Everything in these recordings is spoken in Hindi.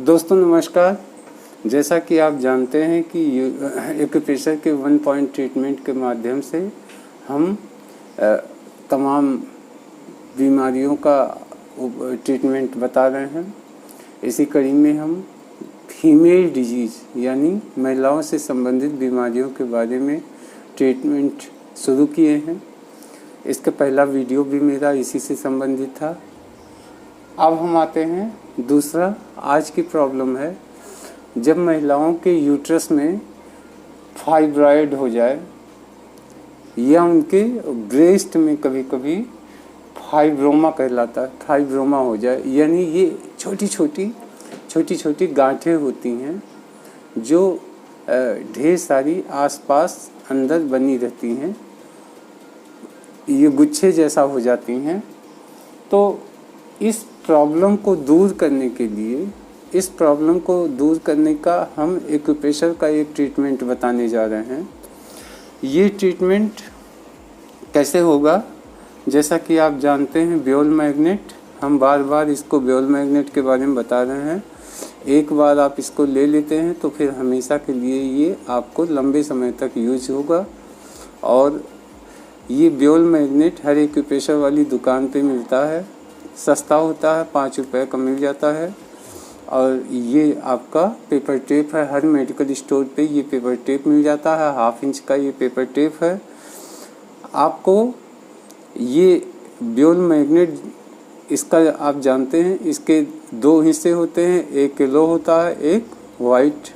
दोस्तों नमस्कार। जैसा कि आप जानते हैं कि एक्यूप्रेशर के 1 पॉइंट ट्रीटमेंट के माध्यम से हम तमाम बीमारियों का ट्रीटमेंट बता रहे हैं। इसी कड़ी में हम फीमेल डिजीज़ यानी महिलाओं से संबंधित बीमारियों के बारे में ट्रीटमेंट शुरू किए हैं। इसका पहला वीडियो भी मेरा इसी से संबंधित था। अब हम आते हैं दूसरा। आज की प्रॉब्लम है जब महिलाओं के यूट्रस में फाइब्रॉइड हो जाए या उनके ब्रेस्ट में कभी कभी फाइब्रोमा कहलाता है, फाइब्रोमा हो जाए, यानी ये छोटी छोटी गांठें होती हैं जो ढेर सारी आसपास अंदर बनी रहती हैं, ये गुच्छे जैसा हो जाती हैं। तो इस प्रॉब्लम को दूर करने के लिए, इस प्रॉब्लम को दूर करने का हम एक्यूप्रेशर का एक ट्रीटमेंट बताने जा रहे हैं। ये ट्रीटमेंट कैसे होगा? जैसा कि आप जानते हैं ब्योल मैग्नेट, हम बार बार इसको ब्योल मैग्नेट के बारे में बता रहे हैं। एक बार आप इसको ले लेते हैं तो फिर हमेशा के लिए ये आपको लंबे समय तक यूज होगा। और ये ब्योल मैग्नेट हर एक्यूप्रेशर वाली दुकान पे मिलता है, सस्ता होता है, 5 रुपये का मिल जाता है। और ये आपका पेपर टेप है, हर मेडिकल स्टोर पे ये पेपर टेप मिल जाता है। 1/2 इंच का ये पेपर टेप है। आपको ये ब्योल मैग्नेट, इसका आप जानते हैं इसके 2 हिस्से होते हैं, एक येलो होता है, एक वाइट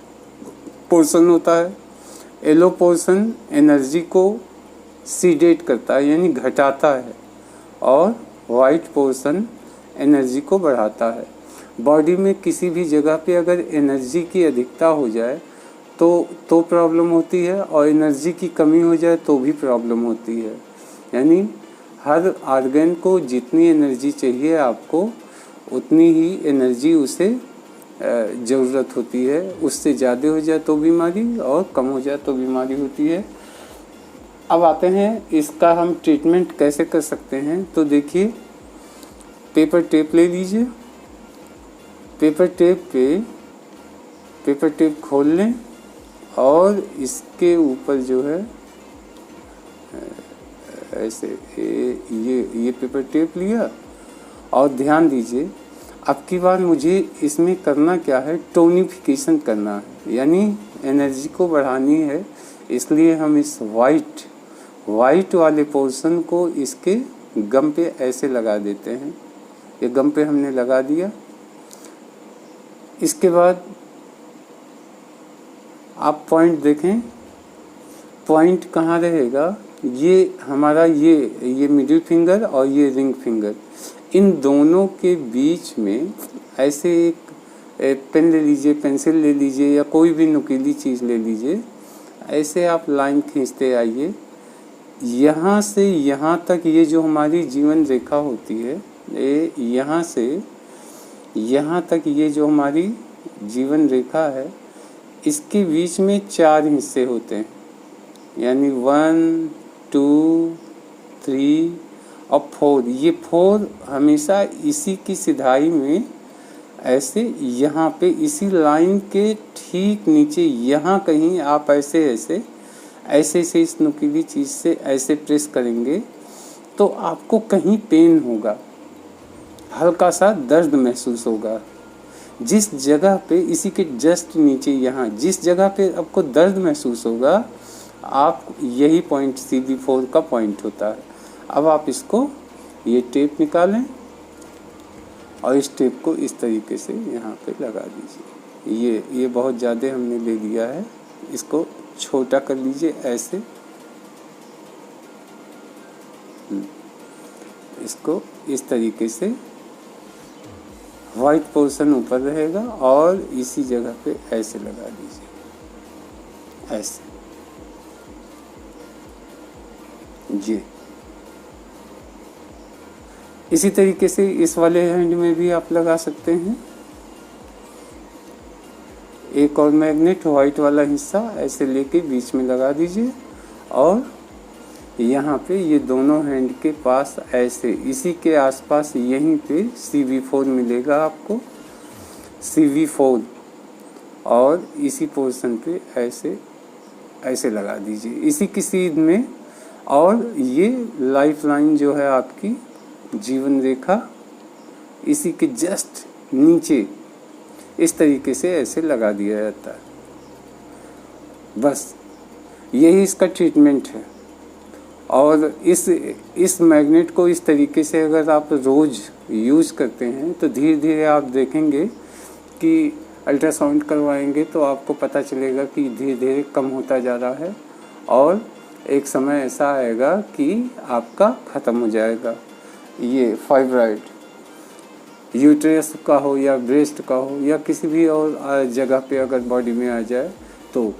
पोर्शन होता है। येलो पोर्शन एनर्जी को सीडेट करता है यानी घटाता है, और वाइट पोर्शन एनर्जी को बढ़ाता है। बॉडी में किसी भी जगह पे अगर एनर्जी की अधिकता हो जाए तो प्रॉब्लम होती है, और एनर्जी की कमी हो जाए तो भी प्रॉब्लम होती है। यानी हर ऑर्गन को जितनी एनर्जी चाहिए आपको, उतनी ही एनर्जी उसे ज़रूरत होती है। उससे ज़्यादा हो जाए तो बीमारी, और कम हो जाए तो बीमारी होती है। अब आते हैं इसका हम ट्रीटमेंट कैसे कर सकते हैं। तो देखिए, पेपर टेप ले लीजिए। पेपर टेप खोल लें और इसके ऊपर जो है ऐसे ये पेपर टेप लिया। और ध्यान दीजिए, अब की बार मुझे इसमें करना क्या है, टोनिफिकेशन करना है, यानी एनर्जी को बढ़ानी है। इसलिए हम इस वाइट वाले पोर्शन को इसके गम पे ऐसे लगा देते हैं। ये गम पे हमने लगा दिया। इसके बाद आप पॉइंट देखें, पॉइंट कहाँ रहेगा? ये हमारा ये मिडिल फिंगर और ये रिंग फिंगर, इन दोनों के बीच में ऐसे एक पेन ले लीजिए, पेंसिल ले लीजिए, या कोई भी नुकीली चीज़ ले लीजिए। ऐसे आप लाइन खींचते आइए। यहाँ से यहाँ तक ये जो हमारी जीवन रेखा होती है, ये यहाँ से यहाँ तक ये जो हमारी जीवन रेखा है, इसके बीच में 4 हिस्से होते हैं, यानी 1, 2, 3 और 4। ये 4 हमेशा इसी की सिधाई में ऐसे यहाँ पे इसी लाइन के ठीक नीचे यहाँ कहीं आप ऐसे इस नुकीली चीज़ से ऐसे प्रेस करेंगे तो आपको कहीं पेन होगा, हल्का सा दर्द महसूस होगा। जिस जगह पे, इसी के जस्ट नीचे यहाँ जिस जगह पे आपको दर्द महसूस होगा, आप यही पॉइंट CB4 का पॉइंट होता है। अब आप इसको ये टेप निकालें और इस टेप को इस तरीके से यहाँ पे लगा दीजिए। ये बहुत ज़्यादा हमने ले लिया है, इसको छोटा कर लीजिए ऐसे। इसको इस तरीके से वाइट पोर्शन ऊपर रहेगा और इसी जगह पे ऐसे लगा दीजिए, ऐसे जी। इसी तरीके से इस वाले हैंड में भी आप लगा सकते हैं। एक और मैग्नेट वाइट वाला हिस्सा ऐसे लेके बीच में लगा दीजिए, और यहाँ पे ये दोनों हैंड के पास ऐसे इसी के आसपास यहीं पे CB4 मिलेगा आपको। CV4 और इसी पोर्शन पे ऐसे ऐसे लगा दीजिए, इसी की सीध में। और ये लाइफ लाइन जो है आपकी जीवन रेखा, इसी के जस्ट नीचे इस तरीके से ऐसे लगा दिया जाता है। बस यही इसका ट्रीटमेंट है। और इस मैग्नेट को इस तरीके से अगर आप रोज़ यूज़ करते हैं तो धीरे धीरे आप देखेंगे कि अल्ट्रासाउंड करवाएंगे तो आपको पता चलेगा कि धीरे धीरे कम होता जा रहा है और एक समय ऐसा आएगा कि आपका ख़त्म हो जाएगा। ये फाइब्राइड यूट्रस का हो या ब्रेस्ट का हो या किसी भी और जगह पे अगर बॉडी में आ जाए, तो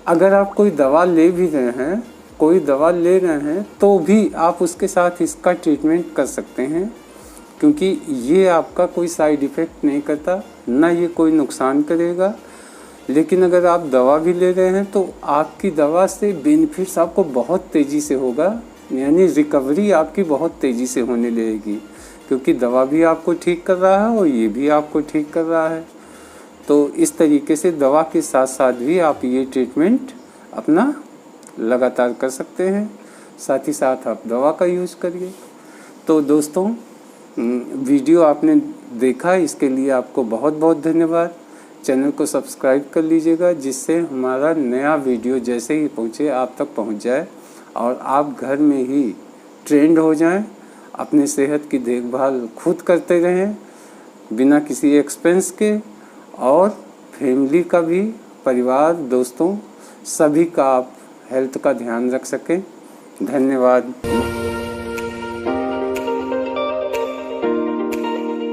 अगर आप कोई दवा ले भी रहे हैं, तो भी आप उसके साथ इसका ट्रीटमेंट कर सकते हैं, क्योंकि ये आपका कोई साइड इफ़ेक्ट नहीं करता, ना ये कोई नुकसान करेगा। लेकिन अगर आप दवा भी ले रहे हैं तो आपकी दवा से बेनिफिट्स आपको बहुत तेज़ी से होगा, यानी रिकवरी आपकी बहुत तेज़ी से होने लगेगी, क्योंकि दवा भी आपको ठीक कर रहा है और ये भी आपको ठीक कर रहा है। तो इस तरीके से दवा के साथ साथ भी आप ये ट्रीटमेंट अपना लगातार कर सकते हैं, साथ ही साथ आप दवा का यूज़ करिए। तो दोस्तों, वीडियो आपने देखा, इसके लिए आपको बहुत बहुत धन्यवाद। चैनल को सब्सक्राइब कर लीजिएगा, जिससे हमारा नया वीडियो जैसे ही पहुँचे आप तक पहुँच जाए और आप घर में ही ट्रेंड हो जाएं, अपने सेहत की देखभाल खुद करते रहें बिना किसी एक्सपेंस के, और फैमिली का भी, परिवार, दोस्तों सभी का आप हेल्थ का ध्यान रख सकें। धन्यवाद।